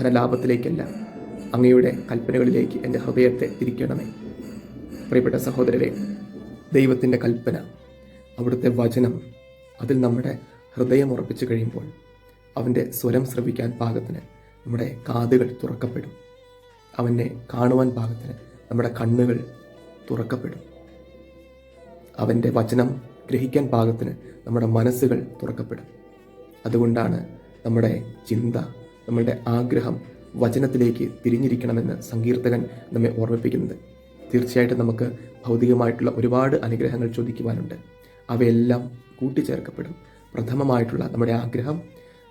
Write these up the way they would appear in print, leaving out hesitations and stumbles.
ധനലാഭത്തിലേക്കല്ല, അങ്ങയുടെ കൽപ്പനകളിലേക്ക് എൻ്റെ ഹൃദയത്തെ തിരിക്കണമേ. പ്രിയപ്പെട്ട സഹോദരരെ, ദൈവത്തിൻ്റെ കൽപ്പന, അവിടുത്തെ വചനം, അതിൽ നമ്മുടെ ഹൃദയം ഉറപ്പിച്ചു കഴിയുമ്പോൾ അവൻ്റെ സ്വരം ശ്രവിക്കാൻ പാകത്തിന് നമ്മുടെ കാതുകൾ തുറക്കപ്പെടും. അവനെ കാണുവാൻ പാകത്തിന് നമ്മുടെ കണ്ണുകൾ തുറക്കപ്പെടും. അവൻ്റെ വചനം ഗ്രഹിക്കാൻ പാകത്തിന് നമ്മുടെ മനസ്സുകൾ തുറക്കപ്പെടും. അതുകൊണ്ടാണ് നമ്മുടെ ചിന്ത, നമ്മളുടെ ആഗ്രഹം വചനത്തിലേക്ക് തിരിഞ്ഞിരിക്കണമെന്ന് സങ്കീർത്തകൻ നമ്മെ ഓർമ്മിപ്പിക്കുന്നത്. തീർച്ചയായിട്ടും നമുക്ക് ഭൗതികമായിട്ടുള്ള ഒരുപാട് അനുഗ്രഹങ്ങൾ ചോദിക്കുവാനുണ്ട്. അവയെല്ലാം കൂട്ടിച്ചേർക്കപ്പെടും. പ്രഥമമായിട്ടുള്ള നമ്മുടെ ആഗ്രഹം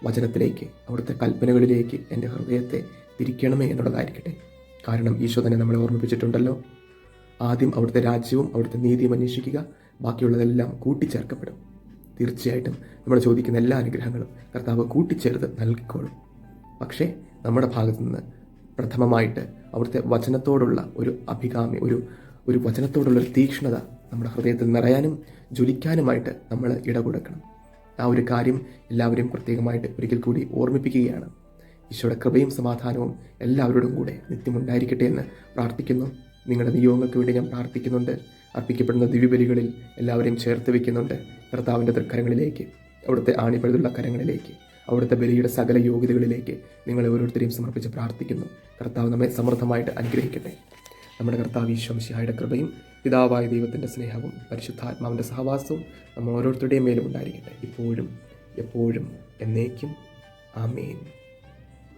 വചനത്തിലേക്ക്, അവിടുത്തെ കൽപ്പനകളിലേക്ക് എൻ്റെ ഹൃദയത്തെ തിരിക്കണമേ എന്നുള്ളതായിരിക്കട്ടെ. കാരണം ഈശോ തന്നെ നമ്മളെ ഓർമ്മിപ്പിച്ചിട്ടുണ്ടല്ലോ, ആദ്യം അവിടുത്തെ രാജ്യവും അവിടുത്തെ നീതിയും അന്വേഷിക്കുക, ബാക്കിയുള്ളതെല്ലാം കൂട്ടിച്ചേർക്കപ്പെടും. തീർച്ചയായിട്ടും നമ്മൾ ചോദിക്കുന്ന എല്ലാ അനുഗ്രഹങ്ങളും കർത്താവ് കൂട്ടിച്ചേർത്ത് നൽകിക്കോളും. പക്ഷേ നമ്മുടെ ഭാഗത്തു നിന്ന് പ്രഥമമായിട്ട് അവിടുത്തെ വചനത്തോടുള്ള ഒരു അഭികാമ്യ, ഒരു വചനത്തോടുള്ളൊരു തീക്ഷ്ണത നമ്മുടെ ഹൃദയത്തിൽ നിറയാനും ജ്വലിക്കാനുമായിട്ട് നമ്മൾ ഇടകൊടുക്കണം. ആ ഒരു കാര്യം എല്ലാവരും പ്രത്യേകമായിട്ട് ഒരിക്കൽ കൂടി ഓർമ്മിപ്പിക്കുകയാണ്. ഈശോയുടെ കൃപയും സമാധാനവും എല്ലാവരോടും കൂടെ നിത്യമുണ്ടായിരിക്കട്ടെ എന്ന് പ്രാർത്ഥിക്കുന്നു. നിങ്ങളുടെ നിയോഗങ്ങൾക്ക് വേണ്ടി ഞാൻ പ്രാർത്ഥിക്കുന്നുണ്ട്. അർപ്പിക്കപ്പെടുന്ന ദിവ്യബലികളിൽ എല്ലാവരെയും ചേർത്ത് വയ്ക്കുന്നുണ്ട്. കർത്താവിൻ്റെ തൃക്കരങ്ങളിലേക്ക്, അവിടുത്തെ ആണിപ്പഴുതുള്ള കരങ്ങളിലേക്ക്, അവിടുത്തെ ബലിയുടെ സകല യോഗ്യതകളിലേക്ക് നിങ്ങളെ ഓരോരുത്തരെയും സമർപ്പിച്ച് പ്രാർത്ഥിക്കുന്നു. കർത്താവ് നമ്മെ സമൃദ്ധമായിട്ട് അനുഗ്രഹിക്കട്ടെ. നമ്മുടെ കർത്താവ് ഈശോ മിശിഹായുടെ കൃപയും പിതാവായ ദൈവത്തിൻ്റെ സ്നേഹവും പരിശുദ്ധാത്മാവിൻ്റെ സഹവാസവും നമ്മൾ ഓരോരുത്തരുടെയും മേലും ഉണ്ടായിരിക്കട്ടെ, ഇപ്പോഴും എപ്പോഴും എന്നേക്കും. ആമേൻ.